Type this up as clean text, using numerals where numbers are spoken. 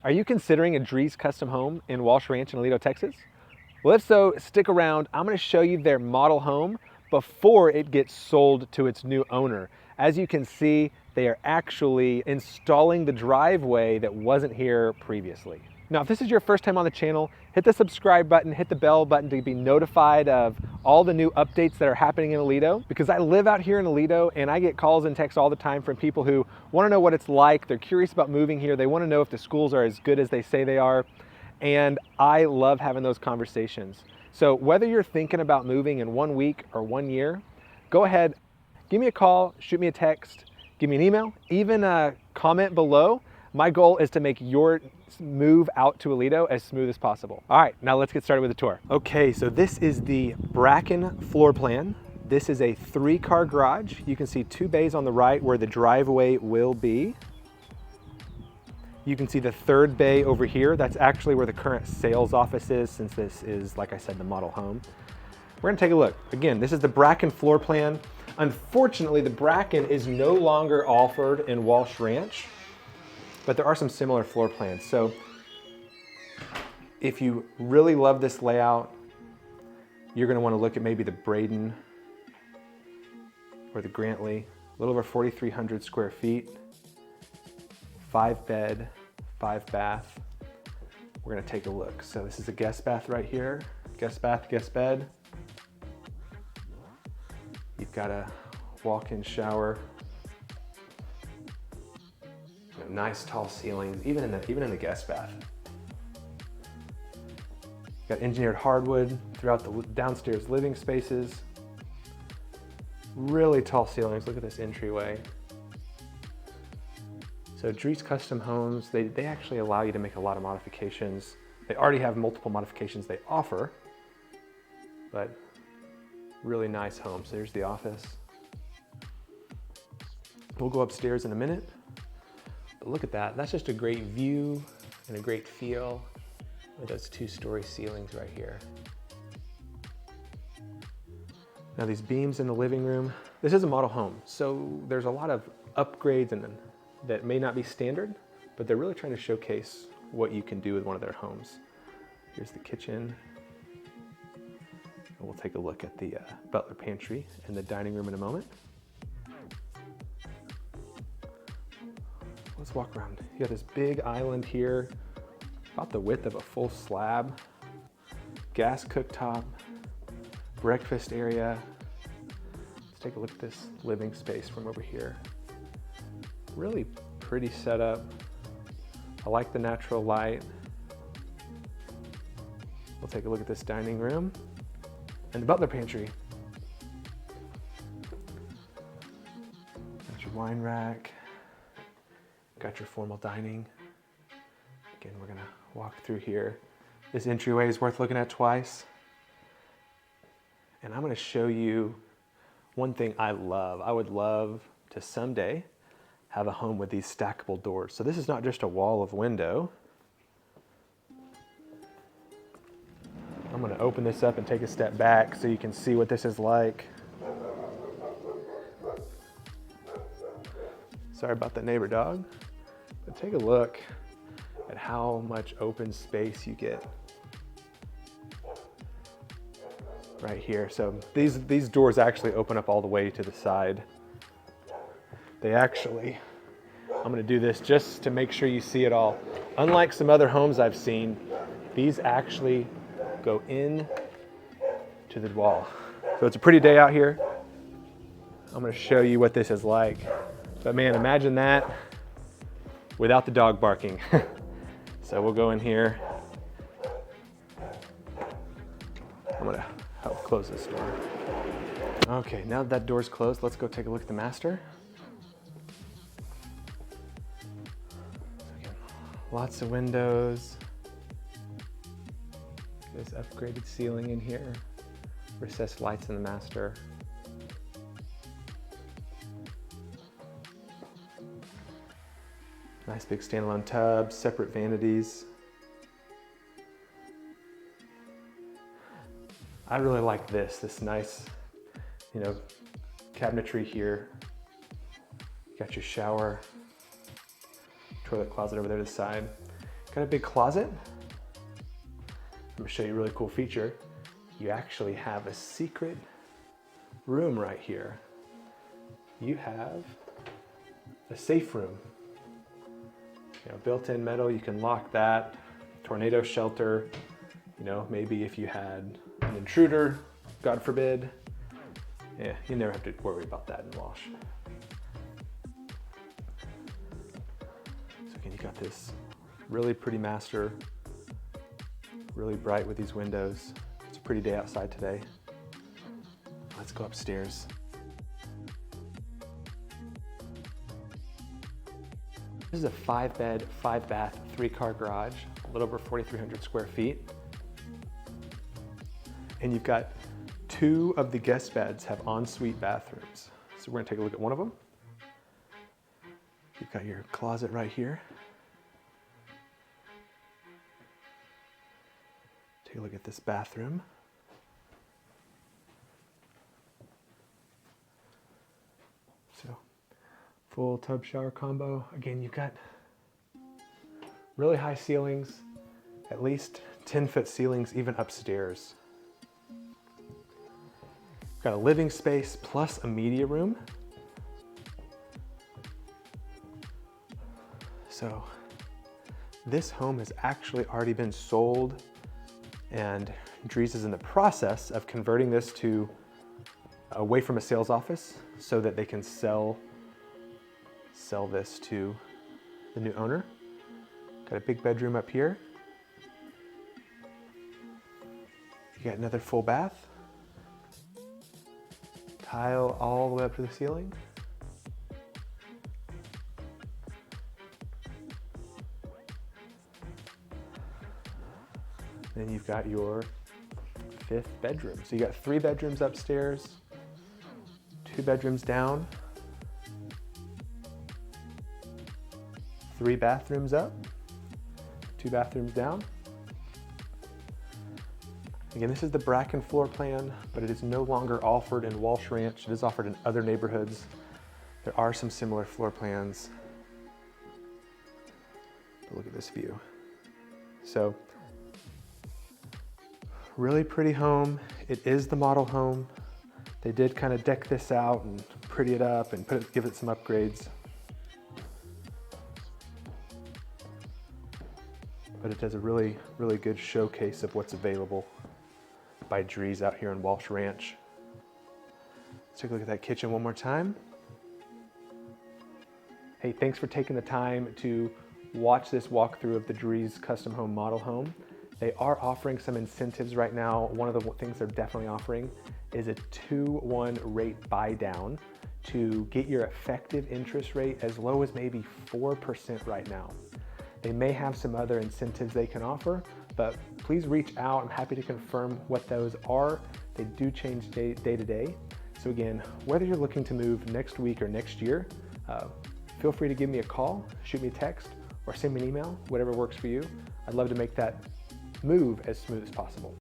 Are you considering a Drees Custom Home in Walsh Ranch in Aledo, Texas? Well, if so, stick around. I'm going to show you their model home before it gets sold to its new owner. As you can see, they are actually installing the driveway that wasn't here previously. Now, if this is your first time on the channel, hit the subscribe button, hit the bell button to be notified of all the new updates that are happening in Aledo, because I live out here in Aledo and I get calls and texts all the time from people who want to know what it's like. They're curious about moving here. They want to know if the schools are as good as they say they are. And I love having those conversations. So whether you're thinking about moving in 1 week or 1 year, go ahead, give me a call, shoot me a text, give me an email, even a comment below. My goal is to make your move out to Aledo as smooth as possible. All right, now let's get started with the tour. Okay, so this is the Bracken floor plan. This is a 3-car garage. You can see 2 bays on the right where the driveway will be. You can see the 3rd bay over here. That's actually where the current sales office is, since this is, like I said, the model home. We're gonna take a look. Again, this is the Bracken floor plan. Unfortunately, the Bracken is no longer offered in Walsh Ranch, but there are some similar floor plans. So if you really love this layout, you're gonna wanna look at maybe the Braden or the Grantley, a little over 4,300 square feet. 5 bed, 5 bath. We're gonna take a look. So this is a guest bath right here. Guest bath, guest bed. You've got a walk-in shower. You know, nice tall ceilings, even in the guest bath. You've got engineered hardwood throughout the downstairs living spaces. Really tall ceilings. Look at this entryway. So Drees Custom Homes, they actually allow you to make a lot of modifications. They already have multiple modifications they offer, but really nice home. So there's the office. We'll go upstairs in a minute. But look at that. That's just a great view and a great feel with those 2-story ceilings right here. Now these beams in the living room, this is a model home. So there's a lot of upgrades and that may not be standard, but they're really trying to showcase what you can do with one of their homes. Here's the kitchen. And we'll take a look at the butler pantry and the dining room in a moment. Let's walk around. You got this big island here, about the width of a full slab. Gas cooktop, breakfast area. Let's take a look at this living space from over here. Really pretty setup. I like the natural light. We'll take a look at this dining room and the butler pantry. Got your wine rack. Got your formal dining. Again, we're gonna walk through here. This entryway is worth looking at twice. And I'm gonna show you one thing I love. I would love to someday have a home with these stackable doors. So this is not just a wall of window. I'm gonna open this up and take a step back so you can see what this is like. Sorry about the neighbor dog, but take a look at how much open space you get right here. So these doors actually open up all the way to the side. They actually, I'm gonna do this just to make sure you see it all. Unlike some other homes I've seen, these actually go in to the wall. So it's a pretty day out here. I'm gonna show you what this is like. But man, imagine that without the dog barking. So we'll go in here. I'm gonna help close this door. Okay, now that door's closed, let's go take a look at the master. Again, lots of windows. This upgraded ceiling in here. Recessed lights in the master. Nice big standalone tub, separate vanities. I really like this nice, cabinetry here. You got your shower, toilet closet over there to the side. Got a big closet. I'm gonna show you a really cool feature. You actually have a secret room right here. You have a safe room. You know, built-in metal, you can lock that. Tornado shelter, you know, maybe if you had an intruder, God forbid. Yeah, you never have to worry about that in Walsh. So again, you got this really pretty master, really bright with these windows. It's a pretty day outside today. Let's go upstairs. This is a 5-bed, 5-bath, 3-car garage, a little over 4,300 square feet. And you've got 2 of the guest beds have ensuite bathrooms. So we're gonna take a look at one of them. You've got your closet right here. Take a look at this bathroom. So, full tub shower combo. Again, you've got really high ceilings, at least 10-foot ceilings even upstairs. You've got a living space plus a media room. So this home has actually already been sold, and Drees is in the process of converting this to away from a sales office so that they can sell this to the new owner. Got a big bedroom up here. You got another full bath. Tile all the way up to the ceiling. Then you've got your 5th bedroom. So you got 3 bedrooms upstairs, 2 bedrooms down, 3 bathrooms up, 2 bathrooms down. Again, this is the Bracken floor plan, but it is no longer offered in Walsh Ranch. It is offered in other neighborhoods. There are some similar floor plans. But look at this view. So, really pretty home. It is the model home. They did kind of deck this out and pretty it up and give it some upgrades. But it does a really, really good showcase of what's available by Drees out here in Walsh Ranch. Let's take a look at that kitchen one more time. Hey, thanks for taking the time to watch this walkthrough of the Drees Custom Home model home. They are offering some incentives right now. One of the things they're definitely offering is a 2-1 rate buy down to get your effective interest rate as low as maybe 4% right now. They may have some other incentives they can offer, but please reach out. I'm happy to confirm what those are. They do change day to day. So again, whether you're looking to move next week or next year, feel free to give me a call, shoot me a text, or send me an email, whatever works for you. I'd love to make that move as smooth as possible.